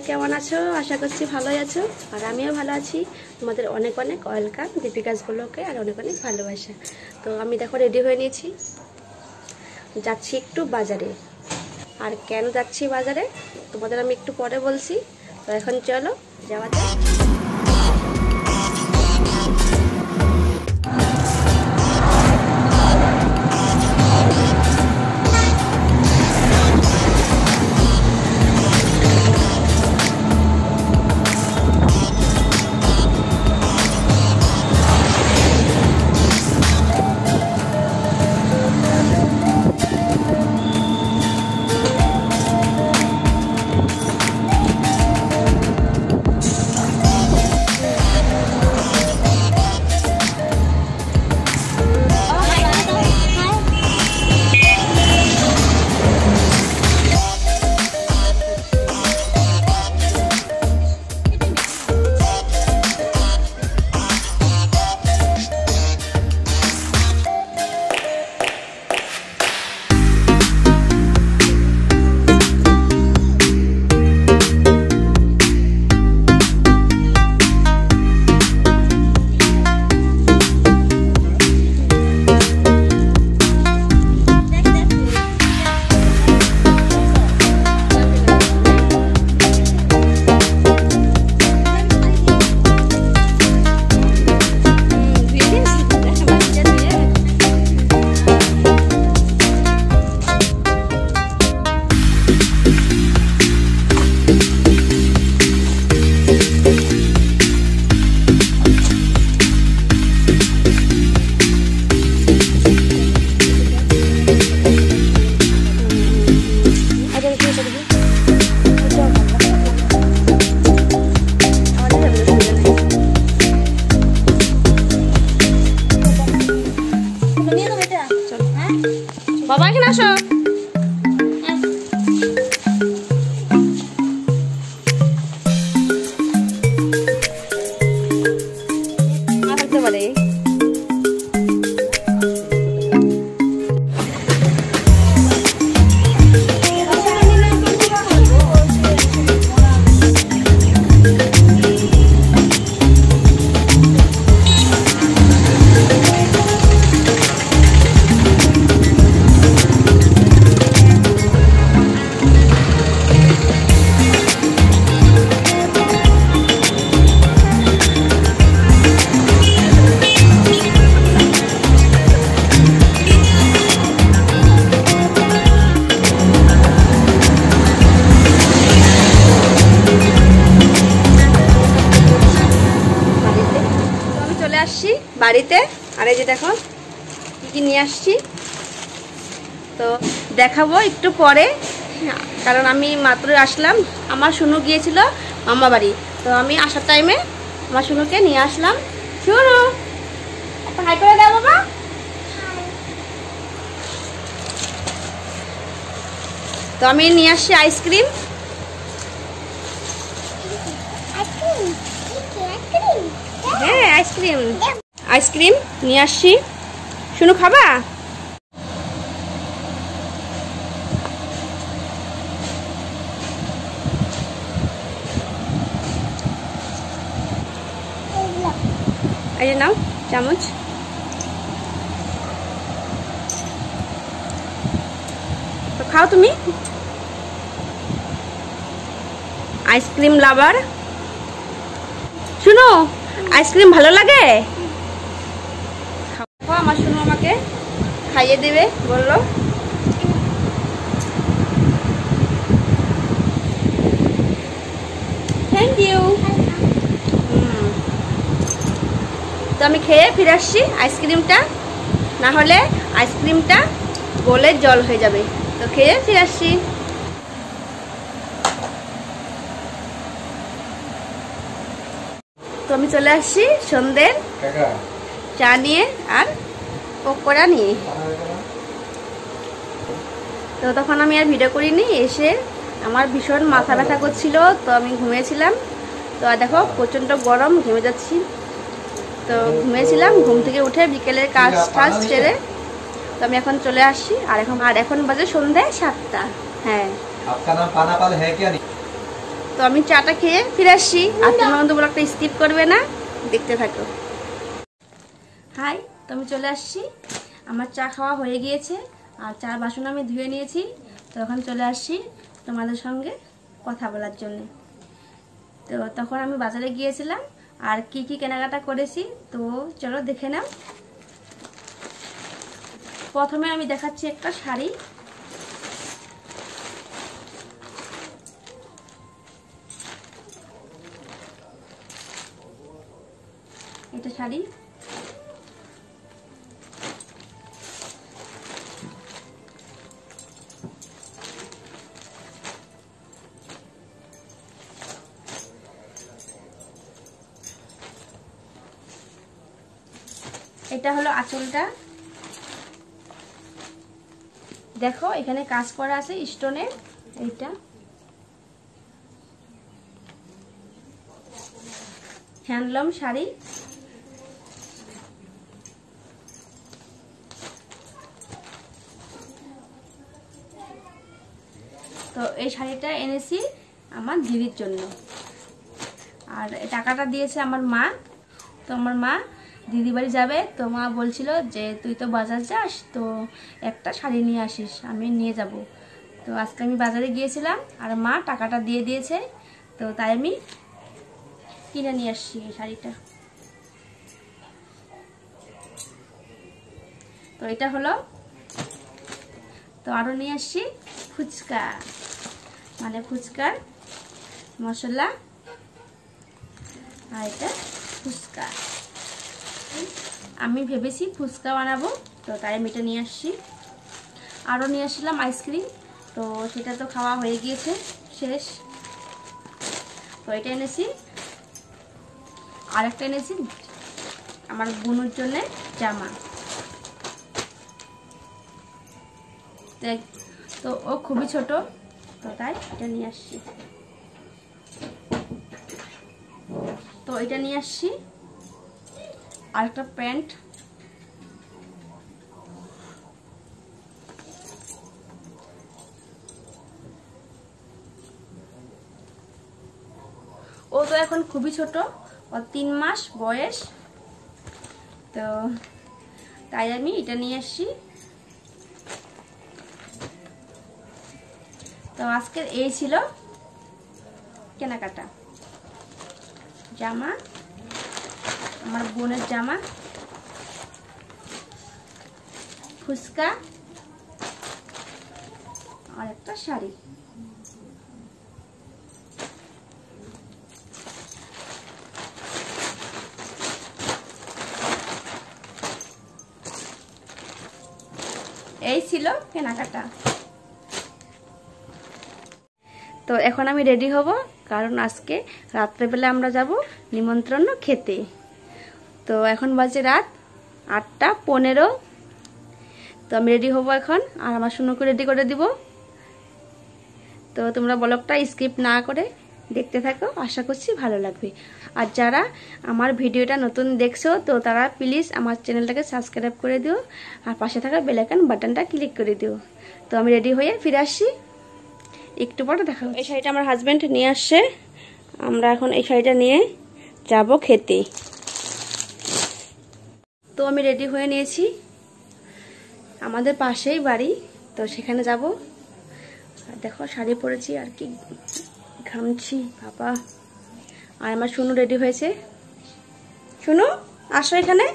কেমন আছো? আশা করছি ভালোই আছো, আর আমিও ভালো আছি। তোমাদের অনেক অনেক ওয়েলকাম দীপিকাস ব্লগে, আর অনেক অনেক ভালোবাসা। তো আমি দেখো রেডি হয়ে নিয়েছি, যাচ্ছি একটু বাজারে। আর কেন যাচ্ছি বাজারে তোমাদের আমি একটু পরে বলছি। তো এখন চলো যাওয়া যাক। বাবা এখানে আসো। আসতে পারে আসছি বাড়িতে। আর এই যে দেখো কি কি নিয়ে আসছি, তো দেখাবো একটু পরে, কারণ আমি মাত্র আসলাম। আমার শুনু গিয়েছিল মামা বাড়ি, তো আমি আসার টাইমে আমার শুনুকে নিয়ে আসলাম। শুনু একটা হাই করে দাও বাবা। তো আমি নিয়ে আসছি আইসক্রিম। হ্যাঁ আইসক্রিম আইসক্রিম নিয়ে আসছি। শুনু খাবা? এই যে নাও চামচ। তো খাও তুমি, আইসক্রিম লাভার। শুনো আইসক্রিম ভালো লাগে? আমার শুনো আমাকে খাইয়ে দেবে বললো। Thank you. তো আমি খেয়ে ফিরে আসছি আইসক্রিমটা, না হলে আইসক্রিমটা গলে জল হয়ে যাবে। তো খেয়ে ফিরে আসছি। তো আমি চলে আসছি সন্ধ্যের চা নিয়ে আর পকোড়া নিয়ে। তো তখন আমি আর ভিডিও করিনি, এসে আমার ভীষণ মাথা ব্যথা করছিল, তো আমি ঘুমিয়েছিলাম। তো আর দেখো প্রচণ্ড গরম, ঘেমে যাচ্ছি। তো ঘুমিয়েছিলাম, ঘুম থেকে উঠে বিকেলের কাজ টাজ সেরে তো আমি এখন চলে আসছি। আর এখন বাজে সন্ধ্যে 7টা। হ্যাঁ। आपका नाम पानापाल है क्या? नहीं। তো আমি চাটা খেয়ে ফিরে আসছি, আর তোমরা কিন্তু ব্লগটা স্কিপ করবে না, দেখতে থাকো। হাই, তো আমি চলে আসছি, আমার চা খাওয়া হয়ে গিয়েছে আর চার বাসন আমি ধুয়ে নিয়েছি। তো এখন চলে আসছি তোমাদের সঙ্গে কথা বলার জন্য। তো তখন আমি বাজারে গিয়েছিলাম আর কি কি কেনাকাটা করেছি তো চলো দেখে নাও। প্রথমে আমি দেখাচ্ছি একটা শাড়ি। এটা শাড়ি, এটা হলো আঁচলটা। দেখো এখানে কাজ করা আছে স্টোনের। এইটা হ্যান্ডলুম শাড়ি। তো এই শাড়িটা এনেছি আমার দিদির জন্য, আর টাকাটা দিয়েছে আমার মা। তো আমার মা দিদি বাড়ি যাবে, তো মা বলছিল যে তুই তো বাজার যাস, তো একটা শাড়ি নিয়ে আসিস, আমি নিয়ে যাব। তো আজকে আমি বাজারে গিয়েছিলাম আর মা টাকাটা দিয়ে দিয়েছে, তো তাই আমি কিনে নিয়ে আসছি এই শাড়িটা। তো এটা হলো, তো আরও নিয়ে আসছি ফুচকা, মানে ফুচকার মশলা, আর এটা ফুচকা। আমি ভেবেছি ফুচকা বানাবো, তো তাই আমি এটা নিয়ে আসছি। আরও নিয়ে আসলাম আইসক্রিম, তো সেটা তো খাওয়া হয়ে গিয়েছে, শেষ। তো এটা এনেছি, আর একটা এনেছি আমার বোনের জন্য জামা। তো ও খুবই ছোট, তো তাই এটা নিয়ে আসছি। তো এটা নিয়ে আসছি আর একটা প্যান্ট। ও তো এখন খুবই ছোট, ওর 3 মাস বয়স, তো তাই আমি এটা নিয়ে আসছি। তো আজকের এই ছিল কেনাকাটা। জামা, আমার বোনের জামা, ফুচকা আর একটা শাড়ি। এই ছিল কেনাকাটা। তো এখন আমি রেডি হব, কারণ আজকে রাত্রেবেলা আমরা যাব নিমন্ত্রণ খেতে। তো এখন বাজে রাত 8:15। তো আমি রেডি হব এখন, আর আমার সোনুকে রেডি করে দিব। তো তোমরা ব্লগটা স্কিপ না করে দেখতে থাকো, আশা করছি ভালো লাগবে। আর যারা আমার ভিডিওটা নতুন দেখছো, তো তারা প্লিজ আমার চ্যানেলটাকে সাবস্ক্রাইব করে দিও, আর পাশে থাকা বেল আইকন বাটনটা ক্লিক করে দিও। তো আমি রেডি হয়ে ফিরে আসছি, একটু পরে দেখা হবে। এই শাড়িটা আমার হাজব্যান্ড নিয়ে আসছে, আমরা এখন এই শাড়িটা নিয়ে যাব খেতে। তো আমি রেডি হয়ে নিয়েছি, আমাদের পাশেই বাড়ি, তো সেখানে যাব। দেখো শাড়ি পরেছি আর কি ঘামছি বাবা। আর আমার সোনু রেডি হয়েছে। সোনু আসো এখানে।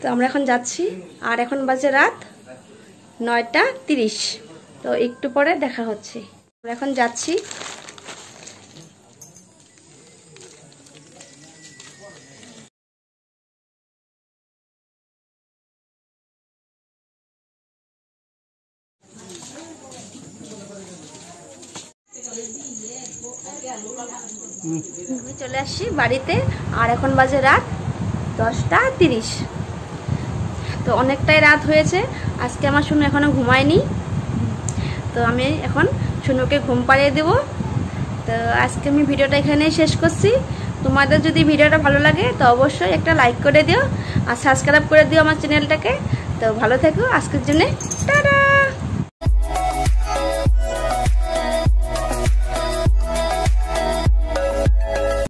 তো আমরা এখন যাচ্ছি, আর এখন বাজে রাত 9:30। তো একটু পরে দেখা হচ্ছে। আমরা এখন যাচ্ছি। চলে আসছি বাড়িতে, আর এখন বাজে রাত 10:30। তো অনেকটাই রাত হয়েছে, আজকে আমার সোনু এখনো ঘুমায়নি। তো আমি এখন সোনুকে ঘুম পাড়িয়ে দেব। তো আজকে আমি ভিডিওটা এখানেই শেষ করছি। তোমাদের যদি ভিডিওটা ভালো লাগে তো অবশ্যই একটা লাইক করে দিও আর সাবস্ক্রাইব করে দিও আমার চ্যানেলটাকে। তো ভালো থেকো, আজকের জন্য টাটা।